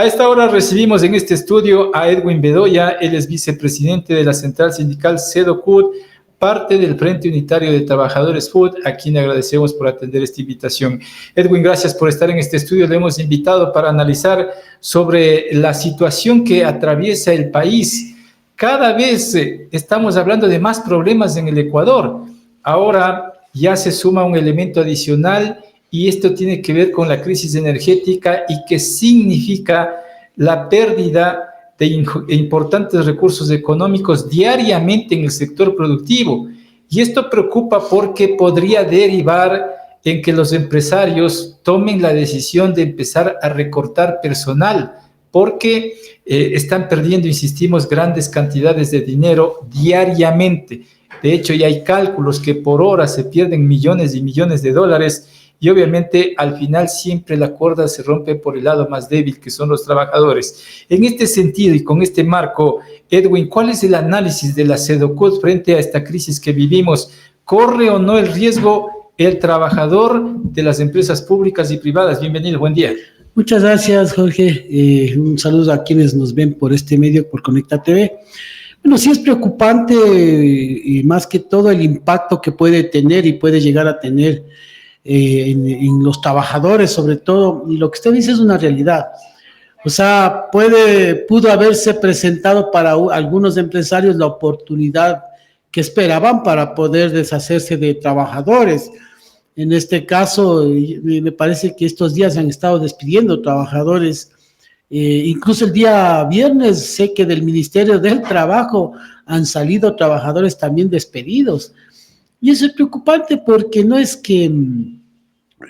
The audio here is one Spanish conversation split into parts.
A esta hora recibimos en este estudio a Edwin Bedoya, él es vicepresidente de la Central Sindical CEDOCUT, parte del Frente Unitario de Trabajadores FUT, a quien agradecemos por atender esta invitación. Edwin, gracias por estar en este estudio. Le hemos invitado para analizar sobre la situación que atraviesa el país. Cada vez estamos hablando de más problemas en el Ecuador. Ahora ya se suma un elemento adicional y esto tiene que ver con la crisis energética y que significa la pérdida de importantes recursos económicos diariamente en el sector productivo. Y esto preocupa porque podría derivar en que los empresarios tomen la decisión de empezar a recortar personal, porque están perdiendo, insistimos, grandes cantidades de dinero diariamente. De hecho, ya hay cálculos que por hora se pierden millones y millones de dólares. Y obviamente al final siempre la cuerda se rompe por el lado más débil, que son los trabajadores. En este sentido y con este marco, Edwin, ¿cuál es el análisis de la CEDOCUT frente a esta crisis que vivimos? ¿Corre o no el riesgo el trabajador de las empresas públicas y privadas? Bienvenido, buen día. Muchas gracias, Jorge. Un saludo a quienes nos ven por este medio, por Conecta TV. Bueno, sí es preocupante y más que todo el impacto que puede tener y puede llegar a tener en los trabajadores, sobre todo, y lo que usted dice es una realidad. O sea, pudo haberse presentado para algunos empresarios la oportunidad que esperaban para poder deshacerse de trabajadores. En este caso, me parece que estos días se han estado despidiendo trabajadores. Incluso el día viernes sé que del Ministerio del Trabajo han salido trabajadores también despedidos. Y eso es preocupante porque no es que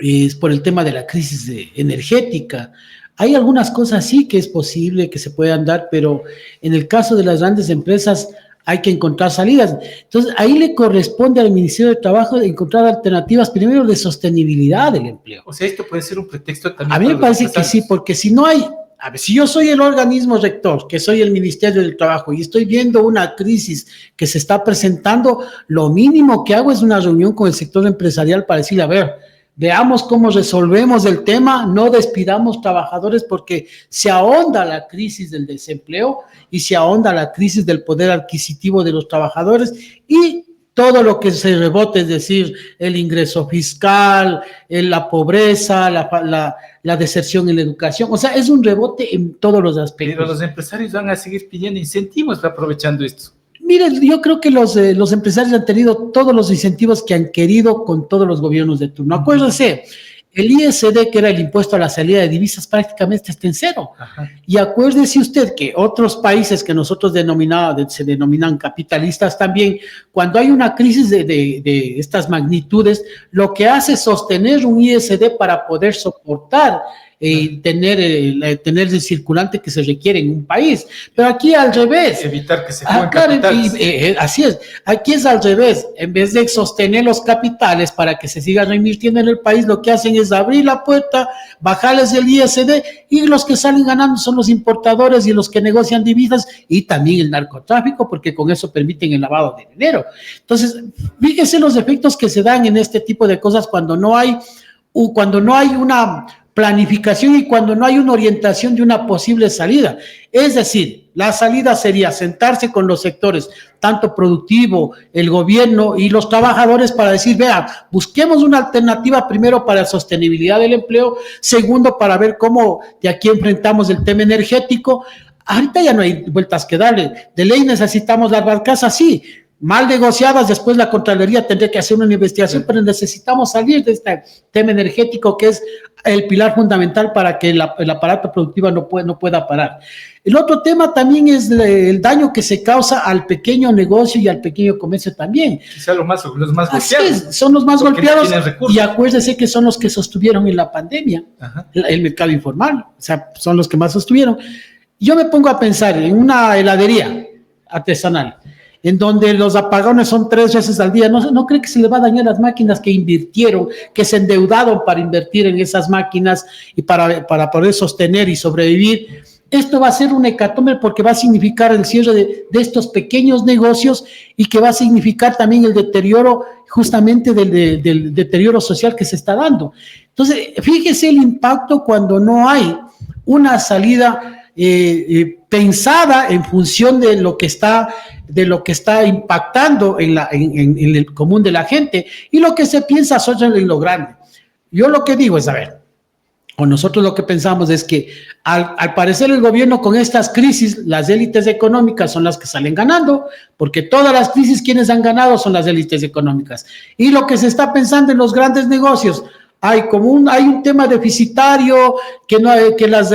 es por el tema de la crisis energética. Hay algunas cosas sí que es posible que se puedan dar, pero en el caso de las grandes empresas hay que encontrar salidas. Entonces, ahí le corresponde al Ministerio de Trabajo encontrar alternativas, primero de sostenibilidad del empleo. O sea, esto puede ser un pretexto también. A mí me parece que sí, porque si no hay... A ver, si yo soy el organismo rector, que soy el Ministerio del Trabajo, y estoy viendo una crisis que se está presentando, lo mínimo que hago es una reunión con el sector empresarial para decirle, a ver, veamos cómo resolvemos el tema, no despidamos trabajadores porque se ahonda la crisis del desempleo y se ahonda la crisis del poder adquisitivo de los trabajadores y todo lo que se rebote, es decir, el ingreso fiscal, la pobreza, la deserción en la educación. O sea, es un rebote en todos los aspectos. Pero los empresarios van a seguir pidiendo incentivos aprovechando esto. Miren, yo creo que los empresarios han tenido todos los incentivos que han querido con todos los gobiernos de turno. Acuérdense, el ISD, que era el impuesto a la salida de divisas, prácticamente está en cero. Ajá. Y acuérdese usted que otros países que nosotros se denominan capitalistas también, cuando hay una crisis de estas magnitudes, lo que hace es sostener un ISD para poder soportar tener el circulante que se requiere en un país. Pero aquí al revés. Evitar que se fueran capitales. Así es. Aquí es al revés. En vez de sostener los capitales para que se sigan reinvirtiendo en el país, lo que hacen es abrir la puerta, bajarles el ISD y los que salen ganando son los importadores y los que negocian divisas y también el narcotráfico, porque con eso permiten el lavado de dinero. Entonces, fíjense los efectos que se dan en este tipo de cosas cuando no hay una planificación y cuando no hay una orientación de una posible salida. Es decir, la salida sería sentarse con los sectores, tanto productivo, el gobierno y los trabajadores para decir, vean, busquemos una alternativa primero para la sostenibilidad del empleo, segundo para ver cómo de aquí enfrentamos el tema energético. Ahorita ya no hay vueltas que darle. De ley necesitamos las barcazas, sí, mal negociadas, después la Contraloría tendría que hacer una investigación, pero necesitamos salir de este tema energético que es el pilar fundamental para que el aparato productivo no pueda parar. El otro tema también es el daño que se causa al pequeño negocio y al pequeño comercio también. Quizá los más Así golpeados. Es, son los más golpeados no y acuérdese que son los que sostuvieron en la pandemia el mercado informal, o sea, son los que más sostuvieron. Yo me pongo a pensar en una heladería artesanal, en donde los apagones son 3 veces al día, ¿no cree que se le va a dañar las máquinas que invirtieron, que se endeudaron para invertir en esas máquinas y para poder sostener y sobrevivir? Esto va a ser un hecatombe porque va a significar el cierre de estos pequeños negocios y que va a significar también el deterioro justamente del deterioro social que se está dando. Entonces, fíjese el impacto cuando no hay una salida pensada en función de lo que está impactando en el común de la gente y lo que se piensa solo en lo grande. Yo lo que digo es, a ver, o nosotros lo que pensamos es que al parecer el gobierno con estas crisis, las élites económicas son las que salen ganando, porque todas las crisis quienes han ganado son las élites económicas. Y lo que se está pensando en los grandes negocios, hay un tema deficitario, que las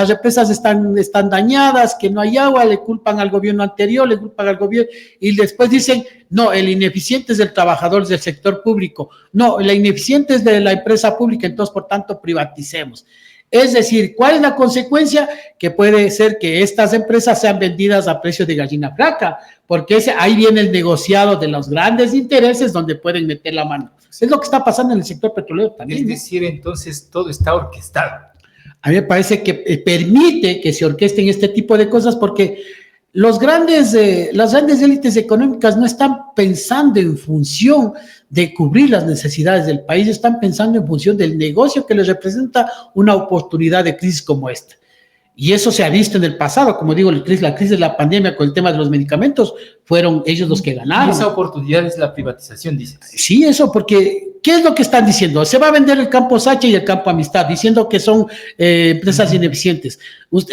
represas están dañadas, que no hay agua, le culpan al gobierno anterior, le culpan al gobierno, y después dicen, no, el ineficiente es del trabajador del sector público, no, la ineficiente es de la empresa pública, entonces por tanto privaticemos. Es decir, ¿cuál es la consecuencia? Que puede ser que estas empresas sean vendidas a precio de gallina flaca, porque ahí viene el negociado de los grandes intereses donde pueden meter la mano. Es lo que está pasando en el sector petrolero también. Es decir, entonces todo está orquestado. A mí me parece que permite que se orquesten este tipo de cosas porque las grandes élites económicas no están pensando en función de cubrir las necesidades del país, están pensando en función del negocio que les representa una oportunidad de crisis como esta. Y eso se ha visto en el pasado, como digo, la crisis de la pandemia con el tema de los medicamentos, fueron ellos los que ganaron. Y esa oportunidad es la privatización, dices. Sí, eso, porque ¿qué es lo que están diciendo? Se va a vender el campo Sacha y el campo Amistad, diciendo que son empresas ineficientes.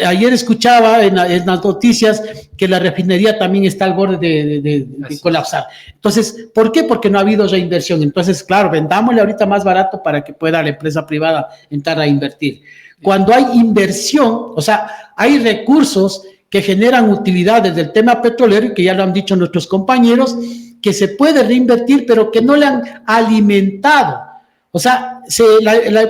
Ayer escuchaba en las noticias que la refinería también está al borde de colapsar. Entonces, ¿por qué? Porque no ha habido reinversión. Entonces, claro, vendámosle ahorita más barato para que pueda la empresa privada entrar a invertir. Cuando hay inversión, o sea, hay recursos que generan utilidades del tema petrolero, y que ya lo han dicho nuestros compañeros, que se puede reinvertir, pero que no le han alimentado. O sea,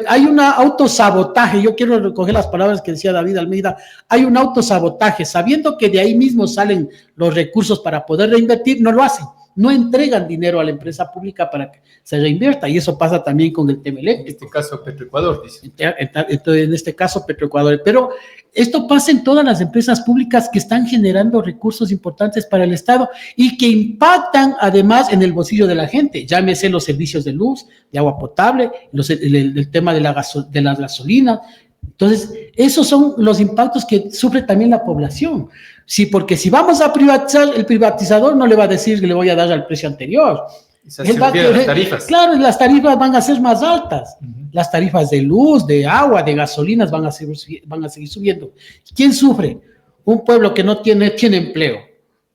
hay un autosabotaje, yo quiero recoger las palabras que decía David Almeida, hay un autosabotaje, sabiendo que de ahí mismo salen los recursos para poder reinvertir, no lo hacen. No entregan dinero a la empresa pública para que se reinvierta, y eso pasa también con el tema eléctrico. En este caso, Petroecuador, dice. En este caso, Petroecuador. Pero esto pasa en todas las empresas públicas que están generando recursos importantes para el Estado y que impactan además en el bolsillo de la gente. Llámese los servicios de luz, de agua potable, el tema de las gasolinas. Entonces, esos son los impactos que sufre también la población. Sí, porque si vamos a privatizar, el privatizador no le va a decir que le voy a dar al precio anterior. Las tarifas. Claro, las tarifas van a ser más altas. Las tarifas de luz, de agua, de gasolinas van a seguir subiendo. ¿Quién sufre? Un pueblo que no tiene empleo,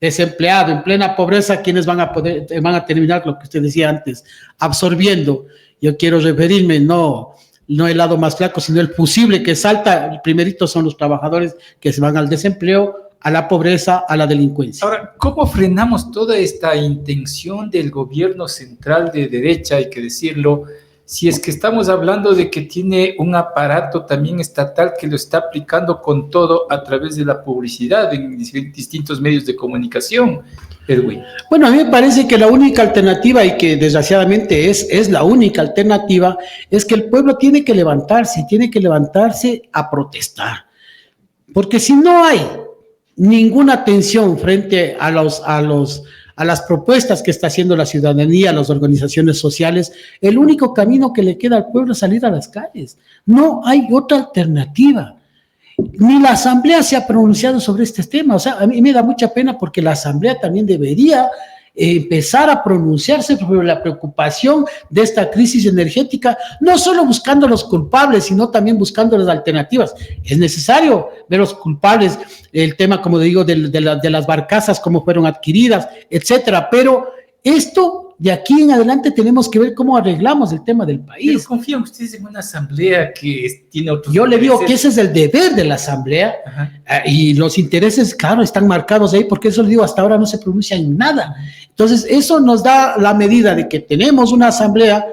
desempleado, en plena pobreza, quienes van a terminar lo que usted decía antes, absorbiendo. Yo quiero referirme, no el lado más flaco, sino el fusible que salta. El primerito son los trabajadores que se van al desempleo, a la pobreza, a la delincuencia. Ahora, ¿cómo frenamos toda esta intención del gobierno central de derecha, hay que decirlo, si es que estamos hablando de que tiene un aparato también estatal que lo está aplicando con todo a través de la publicidad en distintos medios de comunicación, Edwin? Bueno, a mí me parece que la única alternativa, y que desgraciadamente es la única alternativa, es que el pueblo tiene que levantarse a protestar. Porque si no hay ninguna atención frente a las propuestas que está haciendo la ciudadanía, las organizaciones sociales, el único camino que le queda al pueblo es salir a las calles. No hay otra alternativa. Ni la Asamblea se ha pronunciado sobre este tema. O sea, a mí me da mucha pena porque la Asamblea también debería empezar a pronunciarse sobre la preocupación de esta crisis energética, no solo buscando los culpables, sino también buscando las alternativas. Es necesario ver los culpables, el tema, como digo, de las barcazas, cómo fueron adquiridas, etcétera, pero esto de aquí en adelante tenemos que ver cómo arreglamos el tema del país. Pero confían ustedes en una asamblea que tiene otros Yo intereses. Le digo que ese es el deber de la asamblea, y los intereses, claro, están marcados ahí, porque eso le digo, hasta ahora no se pronuncia en nada. Entonces, eso nos da la medida de que tenemos una asamblea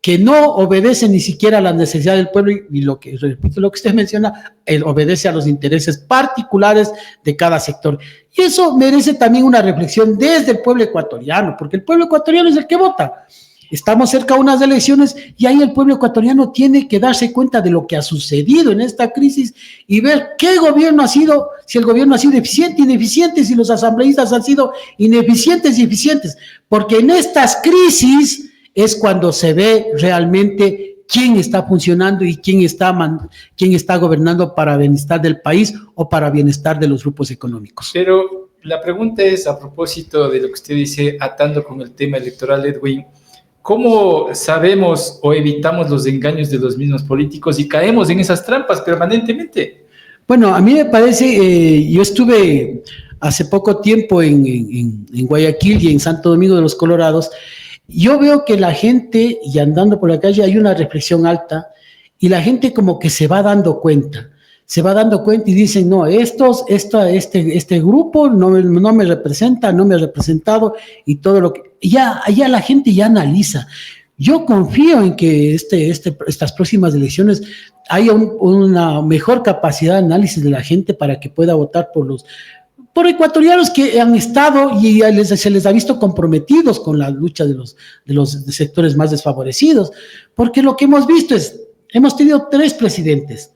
que no obedece ni siquiera a las necesidades del pueblo, y repito lo que usted menciona, obedece a los intereses particulares de cada sector. Y eso merece también una reflexión desde el pueblo ecuatoriano, porque el pueblo ecuatoriano es el que vota. Estamos cerca de unas elecciones y ahí el pueblo ecuatoriano tiene que darse cuenta de lo que ha sucedido en esta crisis y ver qué gobierno ha sido, si el gobierno ha sido eficiente, ineficiente, si los asambleístas han sido ineficientes y eficientes, porque en estas crisis es cuando se ve realmente quién está funcionando y quién está gobernando para bienestar del país o para bienestar de los grupos económicos. Pero la pregunta es, a propósito de lo que usted dice, atando con el tema electoral, Edwin, ¿cómo sabemos o evitamos los engaños de los mismos políticos y caemos en esas trampas permanentemente? Bueno, a mí me parece, yo estuve hace poco tiempo en Guayaquil y en Santo Domingo de los Colorados. Yo veo que la gente, y andando por la calle, hay una reflexión alta y la gente como que se va dando cuenta y dicen, no, este grupo no me representa, no me ha representado y todo lo que... Ya la gente ya analiza. Yo confío en que estas próximas elecciones haya una mejor capacidad de análisis de la gente para que pueda votar por ecuatorianos que han estado y se les ha visto comprometidos con la lucha de los sectores más desfavorecidos, porque lo que hemos visto hemos tenido 3 presidentes.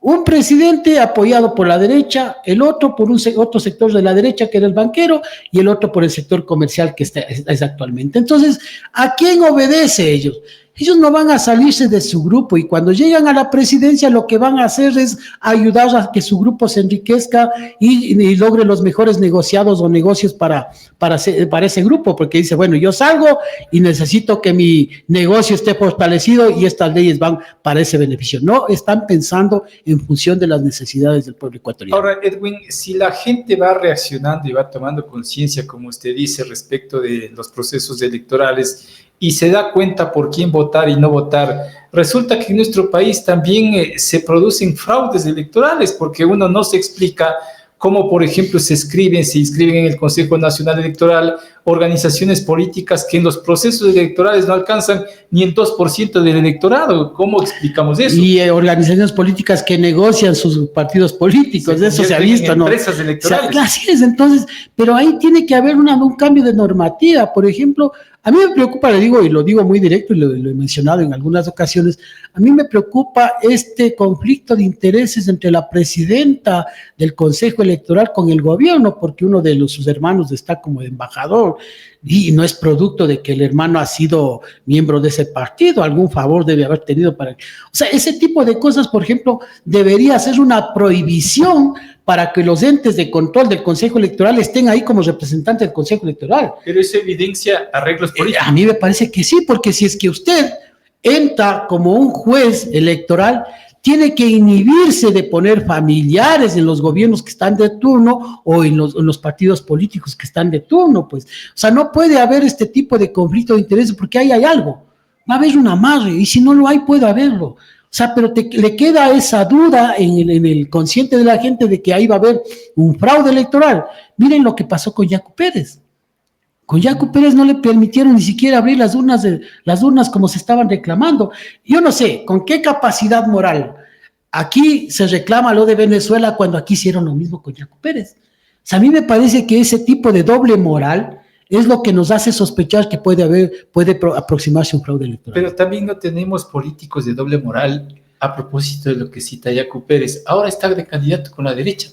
Un presidente apoyado por la derecha, el otro por otro sector de la derecha que era el banquero y el otro por el sector comercial que es actualmente. Entonces, ¿a quién obedece ellos? Ellos no van a salirse de su grupo y cuando llegan a la presidencia lo que van a hacer es ayudar a que su grupo se enriquezca y logre los mejores negociados o negocios para ese grupo, porque dice, bueno, yo salgo y necesito que mi negocio esté fortalecido y estas leyes van para ese beneficio. No están pensando en función de las necesidades del pueblo ecuatoriano. Ahora, Edwin, si la gente va reaccionando y va tomando conciencia, como usted dice, respecto de los procesos electorales, y se da cuenta por quién votar y no votar, resulta que en nuestro país también se producen fraudes electorales, porque uno no se explica cómo, por ejemplo, se inscriben en el Consejo Nacional Electoral organizaciones políticas que en los procesos electorales no alcanzan ni el 2% del electorado. ¿Cómo explicamos eso? Y organizaciones políticas que negocian sus partidos políticos, eso se ha visto, ¿no? Empresas electorales. O sea, así es, entonces, pero ahí tiene que haber un cambio de normativa. Por ejemplo, a mí me preocupa, le digo, y lo digo muy directo, y lo he mencionado en algunas ocasiones, a mí me preocupa este conflicto de intereses entre la presidenta del Consejo Electoral con el gobierno, porque uno de sus hermanos está como embajador, y no es producto de que el hermano ha sido miembro de ese partido, algún favor debe haber tenido para... O sea, ese tipo de cosas, por ejemplo, debería ser una prohibición para que los entes de control del Consejo Electoral estén ahí como representantes del Consejo Electoral. Pero eso evidencia arreglos políticos. A mí me parece que sí, porque si es que usted entra como un juez electoral, tiene que inhibirse de poner familiares en los gobiernos que están de turno o en los partidos políticos que están de turno, pues. O sea, no puede haber este tipo de conflicto de intereses porque ahí hay algo. Va a haber un amarre y si no lo hay, puede haberlo. O sea, pero le queda esa duda en el consciente de la gente de que ahí va a haber un fraude electoral. Miren lo que pasó con Yacu Pérez. Con Yacu Pérez no le permitieron ni siquiera abrir las urnas como se estaban reclamando. Yo no sé con qué capacidad moral aquí se reclama lo de Venezuela cuando aquí hicieron lo mismo con Yacu Pérez. O sea, a mí me parece que ese tipo de doble moral es lo que nos hace sospechar que puede aproximarse un fraude electoral. Pero también no tenemos políticos de doble moral a propósito de lo que cita Yacu Pérez. Ahora está de candidato con la derecha.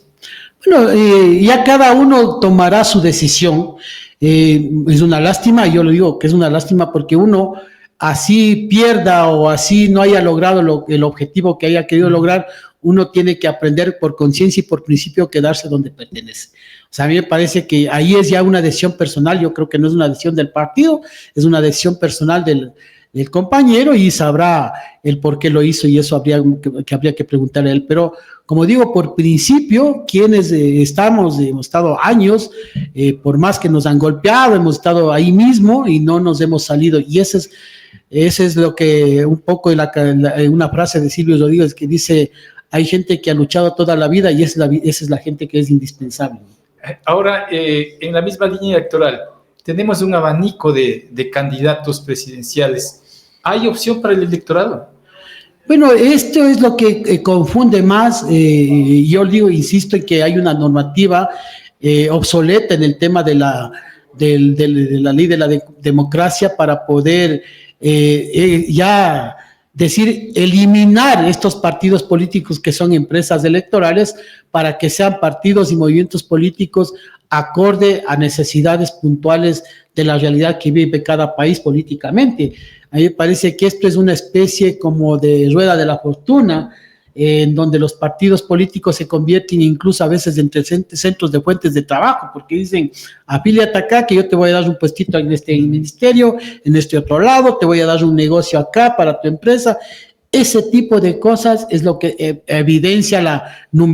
Bueno, ya cada uno tomará su decisión. Es una lástima, yo lo digo que es una lástima porque uno así pierda o así no haya logrado el objetivo que haya querido lograr, uno tiene que aprender por conciencia y por principio quedarse donde pertenece. O sea, a mí me parece que ahí es ya una decisión personal, yo creo que no es una decisión del partido, es una decisión personal del compañero y sabrá el por qué lo hizo y eso habría que preguntarle a él. Pero, como digo, por principio, quienes hemos estado años, por más que nos han golpeado, hemos estado ahí mismo y no nos hemos salido. Y ese es lo que un poco en una frase de Silvio Rodríguez que dice, hay gente que ha luchado toda la vida y esa es la gente que es indispensable. Ahora, en la misma línea electoral, tenemos un abanico de candidatos presidenciales. ¿Hay opción para el electorado? Bueno, esto es lo que confunde más. Yo digo, insisto en que hay una normativa obsoleta en el tema de la ley de la democracia para poder ya decir, eliminar estos partidos políticos que son empresas electorales para que sean partidos y movimientos políticos acorde a necesidades puntuales de la realidad que vive cada país políticamente. A mí me parece que esto es una especie como de rueda de la fortuna, en donde los partidos políticos se convierten incluso a veces en centros de fuentes de trabajo, porque dicen, afíliate acá que yo te voy a dar un puestito en este ministerio, en este otro lado, te voy a dar un negocio acá para tu empresa. Ese tipo de cosas es lo que evidencia la los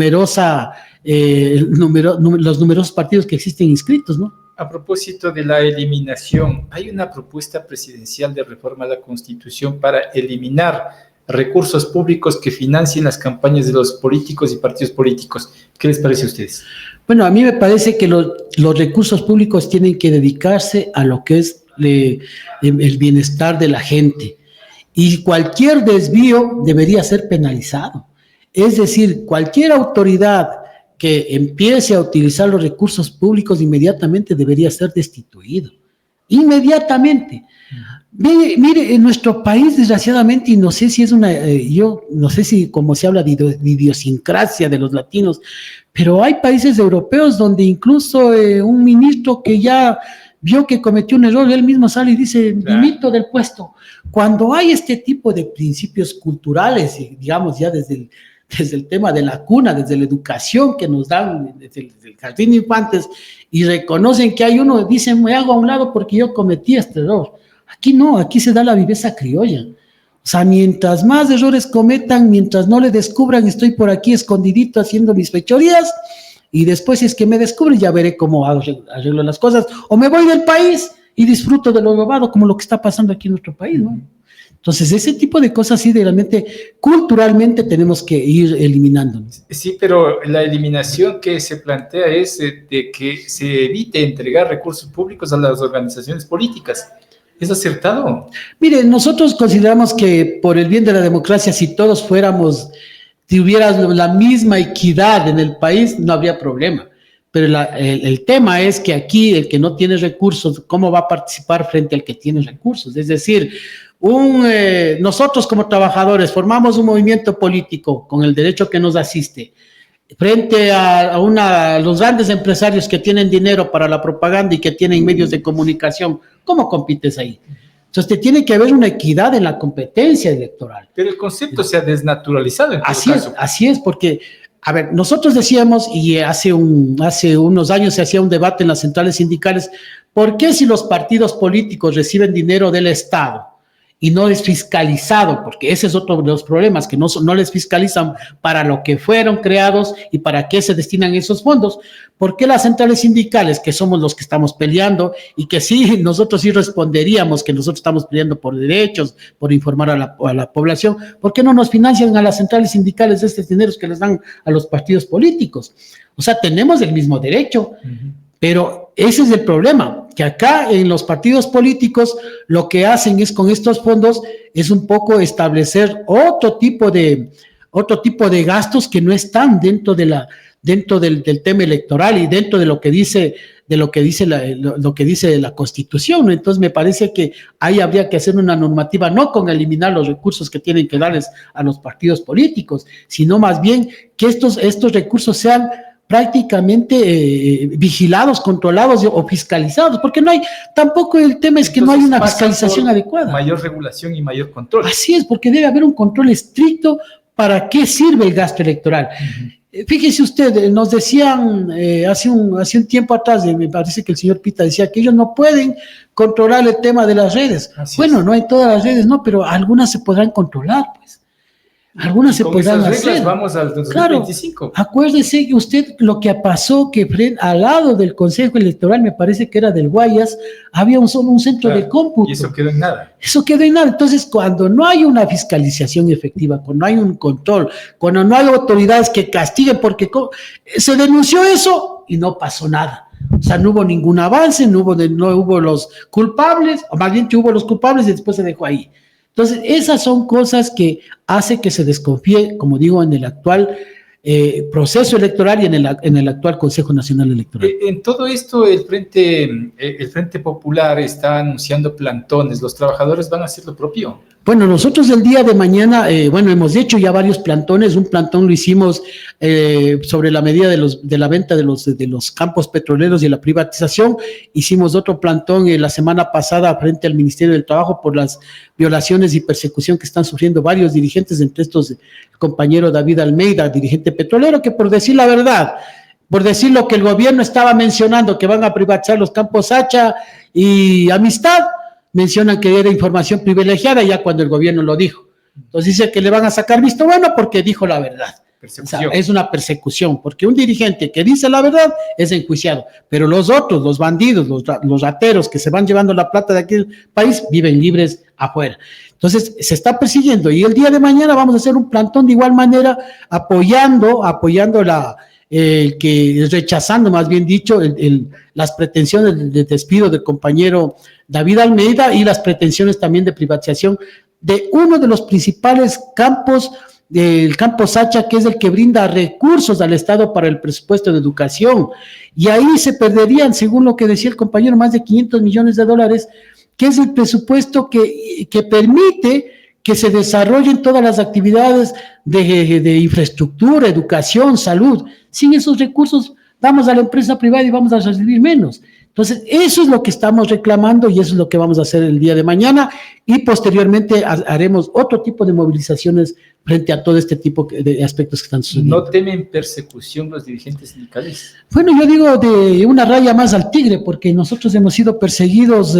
numerosos partidos que existen inscritos, ¿no? A propósito de la eliminación, hay una propuesta presidencial de reforma a la Constitución para eliminar recursos públicos que financien las campañas de los políticos y partidos políticos. ¿Qué les parece a ustedes? Bueno, a mí me parece que los recursos públicos tienen que dedicarse a lo que es el bienestar de la gente. Y cualquier desvío debería ser penalizado. Es decir, cualquier autoridad que empiece a utilizar los recursos públicos inmediatamente debería ser destituido. Inmediatamente. Mire, en nuestro país, desgraciadamente, y no sé si es yo no sé si como se habla de idiosincrasia de los latinos, pero hay países europeos donde incluso un ministro que ya vio que cometió un error, él mismo sale y dice, dimito del puesto. Cuando hay este tipo de principios culturales, digamos ya desde el tema de la cuna, desde la educación que nos dan, desde el jardín de infantes, y reconocen que hay uno, dicen, me hago a un lado porque yo cometí este error. Aquí no, aquí se da la viveza criolla. O sea, mientras más errores cometan, mientras no le descubran, estoy por aquí escondidito haciendo mis fechorías, y después si es que me descubren ya veré cómo arreglo las cosas, o me voy del país y disfruto de lo robado, como lo que está pasando aquí en nuestro país, ¿no? Entonces, ese tipo de cosas sí, realmente, culturalmente tenemos que ir eliminando. Sí, pero la eliminación que se plantea es de que se evite entregar recursos públicos a las organizaciones políticas. ¿Es acertado? Mire, nosotros consideramos que por el bien de la democracia, si todos tuvieras la misma equidad en el país, no habría problema. Pero el tema es que aquí el que no tiene recursos, ¿cómo va a participar frente al que tiene recursos? Es decir, nosotros como trabajadores formamos un movimiento político con el derecho que nos asiste, frente a los grandes empresarios que tienen dinero para la propaganda y que tienen medios de comunicación. ¿Cómo compites ahí? Entonces, tiene que haber una equidad en la competencia electoral. Pero el concepto se ha desnaturalizado en todo caso. Así es, porque, a ver, nosotros decíamos, y hace unos años se hacía un debate en las centrales sindicales, ¿por qué si los partidos políticos reciben dinero del Estado y no es fiscalizado? Porque ese es otro de los problemas, que no les fiscalizan para lo que fueron creados y para qué se destinan esos fondos. ¿Por qué las centrales sindicales, que somos los que estamos peleando y que sí, nosotros sí responderíamos que nosotros estamos peleando por derechos, por informar a la población, ¿por qué no nos financian a las centrales sindicales de estos dineros que les dan a los partidos políticos? O sea, tenemos el mismo derecho. Pero ese es el problema, que acá en los partidos políticos lo que hacen es con estos fondos es un poco establecer otro tipo de gastos que no están dentro del tema electoral y dentro de lo que dice la Constitución, ¿no? Entonces me parece que ahí habría que hacer una normativa no con eliminar los recursos que tienen que darles a los partidos políticos, sino más bien que estos recursos sean prácticamente vigilados, controlados o fiscalizados, porque tampoco el tema es que no hay una fiscalización adecuada. Mayor regulación y mayor control. Así es, porque debe haber un control estricto para qué sirve el gasto electoral. Fíjese usted, nos decían hace un tiempo atrás, me parece que el señor Pita decía que ellos no pueden controlar el tema de las redes. Bueno, no hay todas las redes, no, pero algunas se podrán controlar, pues. Algunas se podrán hacer. Vamos al 2025. Claro, acuérdese que usted lo que pasó, que al lado del Consejo Electoral, me parece que era del Guayas, había solo un centro de cómputo. Y eso quedó en nada. Eso quedó en nada. Entonces, cuando no hay una fiscalización efectiva, cuando no hay un control, cuando no hay autoridades que castiguen, porque se denunció eso y no pasó nada. O sea, no hubo ningún avance, no hubo los culpables, o más bien que hubo los culpables y después se dejó ahí. Entonces, esas son cosas que hace que se desconfíe, como digo, en el actual proceso electoral y en el actual Consejo Nacional Electoral. En todo esto, el Frente Popular está anunciando plantones. ¿Los trabajadores van a hacer lo propio? Bueno, nosotros el día de mañana, hemos hecho ya varios plantones. Un plantón lo hicimos sobre la medida de la venta de los campos petroleros y la privatización. Hicimos otro plantón la semana pasada frente al Ministerio del Trabajo por las violaciones y persecución que están sufriendo varios dirigentes, entre estos el compañero David Almeida, dirigente petrolero, que por decir la verdad, por decir lo que el gobierno estaba mencionando, que van a privatizar los campos Hacha y Amistad, mencionan que era información privilegiada ya cuando el gobierno lo dijo. Entonces dice que le van a sacar visto bueno porque dijo la verdad. O sea, es una persecución, porque un dirigente que dice la verdad es enjuiciado, pero los otros, los bandidos, los rateros que se van llevando la plata de aquel país, viven libres afuera. Entonces, se está persiguiendo, y el día de mañana vamos a hacer un plantón de igual manera, apoyando rechazando, más bien dicho, las pretensiones de despido del compañero David Almeida y las pretensiones también de privatización de uno de los principales campos, del campo Sacha, que es el que brinda recursos al Estado para el presupuesto de educación. Y ahí se perderían, según lo que decía el compañero, más de 500 millones de dólares, que es el presupuesto que permite que se desarrollen todas las actividades de infraestructura, educación, salud. Sin esos recursos vamos a la empresa privada y vamos a recibir menos. Entonces, eso es lo que estamos reclamando y eso es lo que vamos a hacer el día de mañana, y posteriormente haremos otro tipo de movilizaciones frente a todo este tipo de aspectos que están sucediendo. ¿No temen persecución los dirigentes sindicales? Bueno, yo digo de una raya más al tigre, porque nosotros hemos sido perseguidos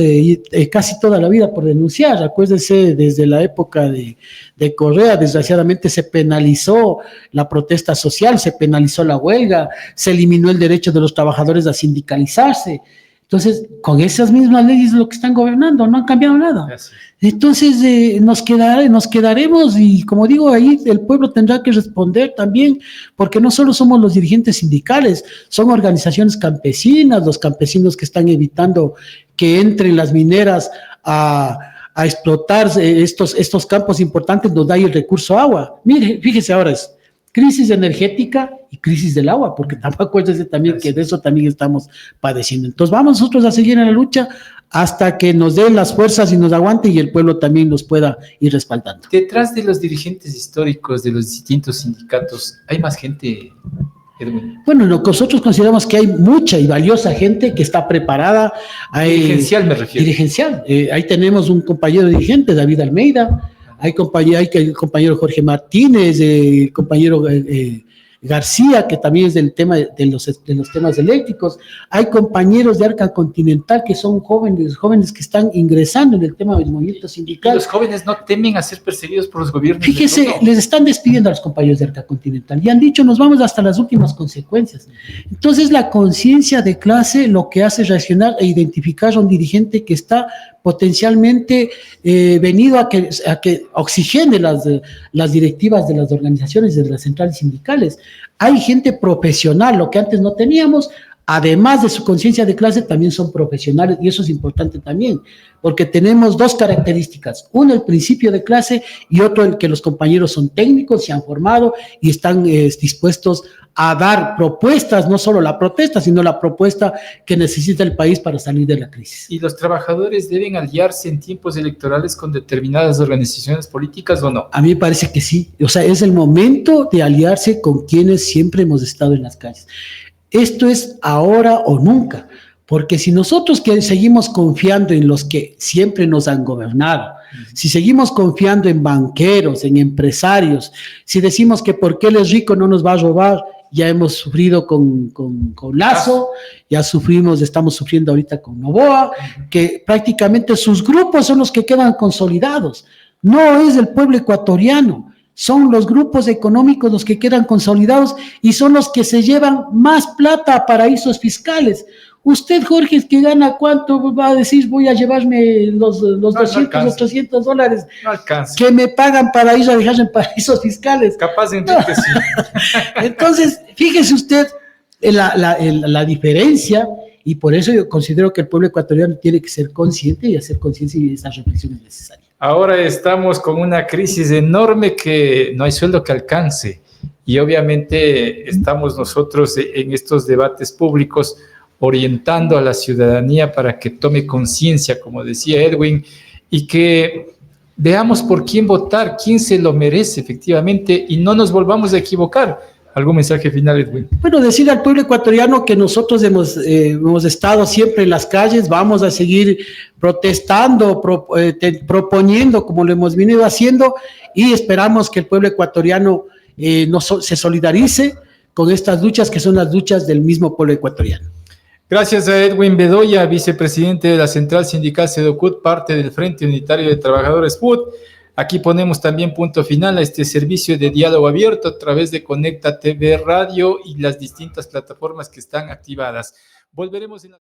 casi toda la vida por denunciar. Acuérdense, desde la época de Correa, desgraciadamente se penalizó la protesta social, se penalizó la huelga, se eliminó el derecho de los trabajadores a sindicalizarse. Entonces, con esas mismas leyes lo que están gobernando, no han cambiado nada. Gracias. Entonces, nos quedaremos, y como digo, ahí el pueblo tendrá que responder también, porque no solo somos los dirigentes sindicales, son organizaciones campesinas, los campesinos que están evitando que entren las mineras a explotar estos campos importantes donde hay el recurso agua. Mire, fíjese ahora, es crisis energética y crisis del agua, porque tampoco acuérdense también que de eso también estamos padeciendo. Entonces vamos nosotros a seguir en la lucha hasta que nos den las fuerzas y nos aguante, y el pueblo también nos pueda ir respaldando. Detrás de los dirigentes históricos de los distintos sindicatos, ¿hay más gente, Edwin? Bueno, nosotros consideramos que hay mucha y valiosa gente que está preparada. Dirigencial me refiero. Dirigencial. Ahí tenemos un compañero dirigente, David Almeida. Hay el compañero Jorge Martínez, el compañero García, que también es del tema de los temas eléctricos. Hay compañeros de Arca Continental que son jóvenes que están ingresando en el tema del movimiento sindical. ¿Y los jóvenes no temen a ser perseguidos por los gobiernos? Fíjese, les están despidiendo a los compañeros de Arca Continental y han dicho, nos vamos hasta las últimas consecuencias. Entonces, la conciencia de clase lo que hace es reaccionar e identificar a un dirigente que está potencialmente venido a que oxigene las directivas de las organizaciones, de las centrales sindicales. Hay gente profesional, lo que antes no teníamos. Además de su conciencia de clase, también son profesionales, y eso es importante también, porque tenemos dos características: uno, el principio de clase, y otro, el que los compañeros son técnicos, se han formado y están dispuestos a dar propuestas, no solo la protesta, sino la propuesta que necesita el país para salir de la crisis. ¿Y los trabajadores deben aliarse en tiempos electorales con determinadas organizaciones políticas o no? A mí me parece que sí. O sea, es el momento de aliarse con quienes siempre hemos estado en las calles. Esto es ahora o nunca, porque si nosotros seguimos confiando en los que siempre nos han gobernado, si seguimos confiando en banqueros, en empresarios, si decimos que porque él es rico no nos va a robar, ya hemos sufrido con Lazo, estamos sufriendo ahorita con Noboa, que prácticamente sus grupos son los que quedan consolidados, no es el pueblo ecuatoriano. Son los grupos económicos los que quedan consolidados y son los que se llevan más plata a paraísos fiscales. Usted, Jorge, que gana ¿cuánto? Va a decir, voy a llevarme los 200, los 300 dólares que me pagan para ir a dejar en paraísos fiscales. Capaz de entender sí. Entonces, fíjese usted la diferencia, y por eso yo considero que el pueblo ecuatoriano tiene que ser consciente y hacer conciencia, y esa reflexión es necesaria. Ahora estamos con una crisis enorme que no hay sueldo que alcance, y obviamente estamos nosotros en estos debates públicos orientando a la ciudadanía para que tome conciencia, como decía Edwin, y que veamos por quién votar, quién se lo merece efectivamente y no nos volvamos a equivocar. ¿Algún mensaje final, Edwin? Bueno, decir al pueblo ecuatoriano que nosotros hemos estado siempre en las calles, vamos a seguir protestando, proponiendo como lo hemos venido haciendo y esperamos que el pueblo ecuatoriano se solidarice con estas luchas que son las luchas del mismo pueblo ecuatoriano. Gracias a Edwin Bedoya, vicepresidente de la Central Sindical Sedocud, parte del Frente Unitario de Trabajadores FUT. Aquí ponemos también punto final a este servicio de diálogo abierto a través de Conecta TV Radio y las distintas plataformas que están activadas. Volveremos en la